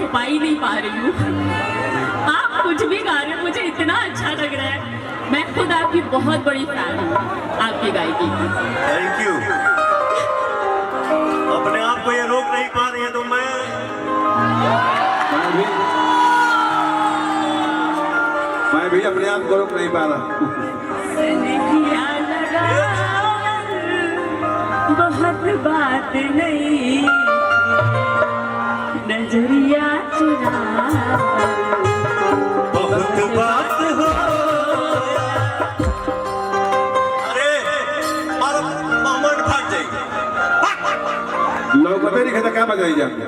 छुपा ही नहीं पा रही हूँ। आप कुछ भी गा रहे हो, मुझे इतना अच्छा लग रहा है। मैं खुद आपकी बहुत बड़ी फैन हूँ, आपकी गायकी की। Thank you. अपने आप को ये रोक नहीं पा रही है तो मैं भी अपने आप को रोक नहीं पा रहा। बहुत बात नहीं, नजरिया चुरा बहुत बात हो। अरे मारो मोमेंट फट जाएगी। लोग पता नहीं कहता क्या बजाई जाती है,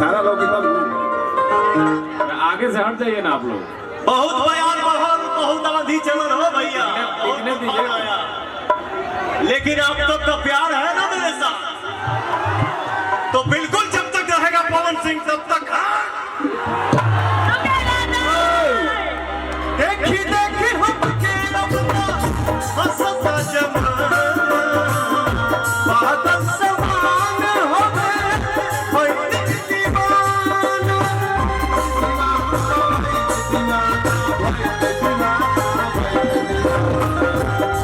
सारा लोग एकदम आगे से हट जाइए ना आप लोग। बहुत बयान बहुत आंधी चलन हो भैया, लेकिन आप सबका प्यार है ना मेरे साथ, तो बिल्कुल जब तक रहेगा पवन सिंह तब तक। देखी देखी हमके रबता हंसता जमाना, बादल समान हो गए दीवाना।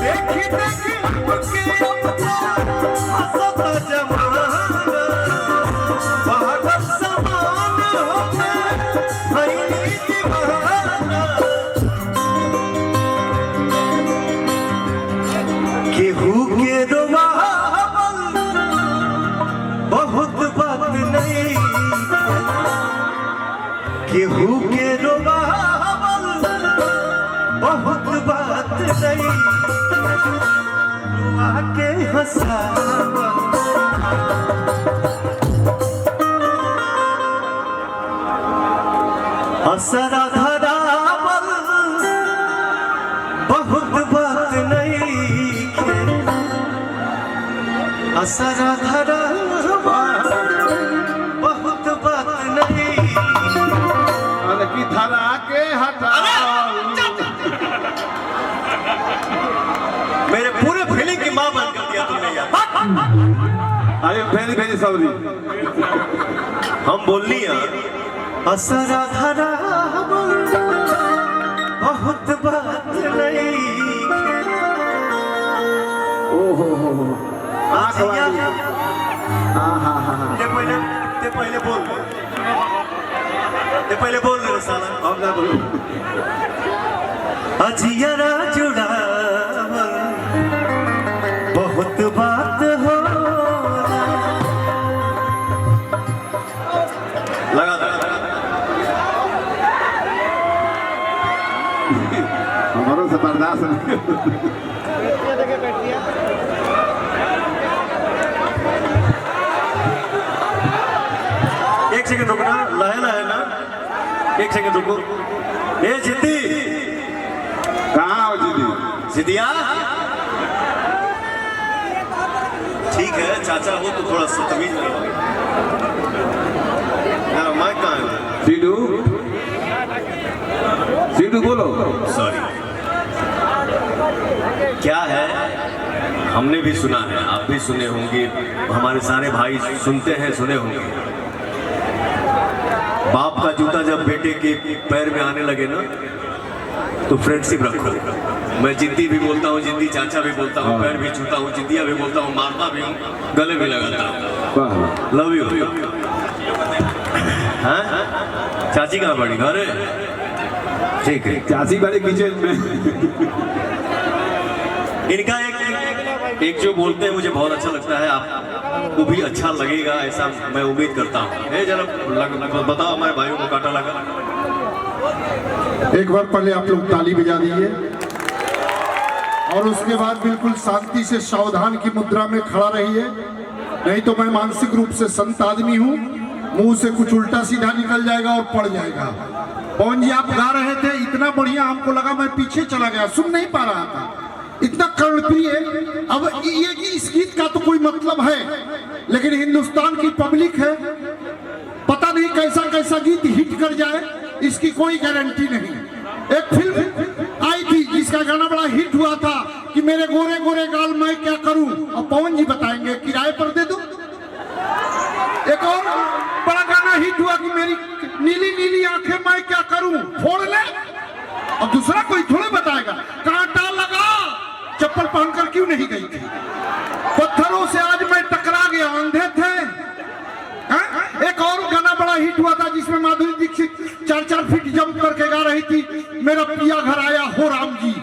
देखी देखी हमके रबता हंसता जमाना, बादल समान हो गए दीवाना। केहू के रुमाल बहुत बात नहीं, केहू के रुमाल बहुत बात नहीं, रुआ के हंसावा असरा धरावल बहुत बात नहीं, असरा धरावल बहुत बात नहीं। की धरा के हटाओ। मेरे पूरे फीलिंग की मां बंद कर दिया तुमने यार। अरे भेजी भेजी सब्जी हम बोलनी है असरा धरावल बहुत बात नहीं। ओहो आँख वाली। ते पहले बोल ते पहले बोल रहे साला। और ना बोलो। अजियरा जुड़ावल बहुत बात हो। लगा दे हमारों से बर्दाश्त नहीं। एक सेकंड रुकना, लहना है ना, एक सेकंड रुको। ए जिद्दी कहाँ हो दीदी? जिदिया ठीक है, चाचा हो तो थोड़ा सा तमीज करो यार। मैं कहाँ हूँ? सीडू सीडू बोलो। सॉरी। क्या है, हमने भी सुना है, आप भी सुने होंगे, हमारे सारे भाई सुनते हैं, सुने होंगे। बाप का जूता जब बेटे के पैर में आने लगे ना तो फ्रेंडशिप रखो। मैं जिद्दी भी बोलता हूँ, जिद्दी चाचा भी बोलता हूँ, पैर भी छूता हूँ, जिद्दिया भी बोलता हूँ, मारता भी हूँ, गले भी लगाता हूँ। Love you. हाँ चाची कहाँ बड़ी घर है? ठीक है, चाची बड़े किचन में। इनका एक जो बोलते हैं मुझे बहुत अच्छा लगता है, आपको भी अच्छा लगेगा ऐसा मैं उम्मीद करता हूँ। जरा बताओ हमारे भाइयों को काटा लगा। एक बार पहले आप लोग ताली बजा दीजिए और उसके बाद बिल्कुल शांति से सावधान की मुद्रा में खड़ा रहिए, नहीं तो मैं मानसिक रूप से संत आदमी हूँ, मुंह से कुछ उल्टा सीधा निकल जाएगा और पड़ जाएगा। पवन जी आप गा रहे थे इतना बढ़िया, हमको लगा मैं पीछे चला गया, सुन नहीं पा रहा था, इतना कर्णप्रिय। अब ये कि इस गीत का तो कोई मतलब है, लेकिन हिंदुस्तान की पब्लिक है, पता नहीं कैसा कैसा गीत हिट कर जाए, इसकी कोई गारंटी नहीं। एक फिल्म आई थी जिसका गाना बड़ा हिट हुआ था कि मेरे गोरे गोरे गाल मैं क्या करूं, और पवन जी बताएंगे किराए पर दे दो। एक और बड़ा गाना हिट हुआ कि मेरी नीली नीली आंखें मैं क्या करूं, फोड़ ले। अब दूसरा कोई थोड़े बताएगा, कांटा लगा, चप्पल पहनकर क्यों नहीं गई थी? पत्थरों से आज मैं टकरा गया, अंधे थे। एक और गाना बड़ा हिट हुआ था जिसमें माधुरी दीक्षित 4-4 फीट जंप करके गा रही थी, मेरा पिया घर आया हो राम जी।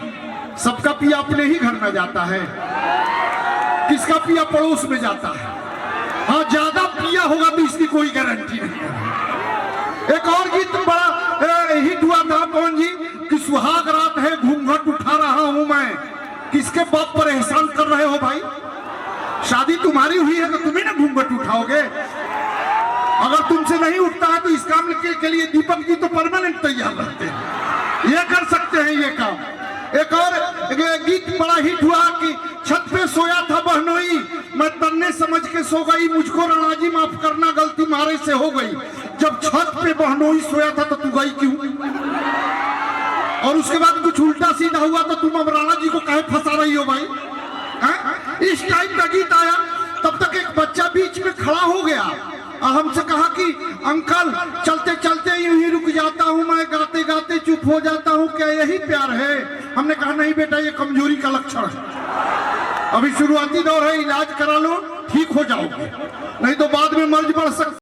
सबका पिया अपने ही घर में जाता है, किसका पिया पड़ोस में जाता है। हाँ, ज्यादा पिया होगा तो इसकी कोई गारंटी नहीं। एक और गीत बड़ा हिट हुआ था पवन जी कि सुहाग रात है घूंघट उठा रहा हूं मैं। किसके बाप पर एहसान कर रहे हो भाई? शादी तुम्हारी हुई है तो तुम्हें ना घूंघट उठाओगे। अगर तुमसे नहीं उठता है तो इस काम के लिए दीपक जी तो परमानेंट तैयार रहते हैं, ये कर सकते हैं ये काम। एक और गीत बड़ा हिट हुआ कि छत पे सोया था बहनोई, मैं तन्ने समझ के सो गई, मुझको राणा जी माफ करना गलती मारे से हो गई। जब छत पे बहनोई सोया था तो तू गई क्यों? और उसके बाद कुछ उल्टा सीधा हुआ तो तुम अब राणा जी को काहे फंसा रही हो भाई? इस टाइप का गीत आया, तब तक एक बच्चा बीच में खड़ा हो गया और हमसे कहा कि अंकल चलते चलते यूं ही रुक जाता हूं मैं, गाते गाते चुप हो जाता हूं, क्या यही प्यार है? हमने कहा नहीं बेटा, ये कमजोरी का लक्षण है, अभी शुरुआती दौर है, इलाज करा लो ठीक हो जाओगे, नहीं तो बाद में मर्ज बढ़ सकता।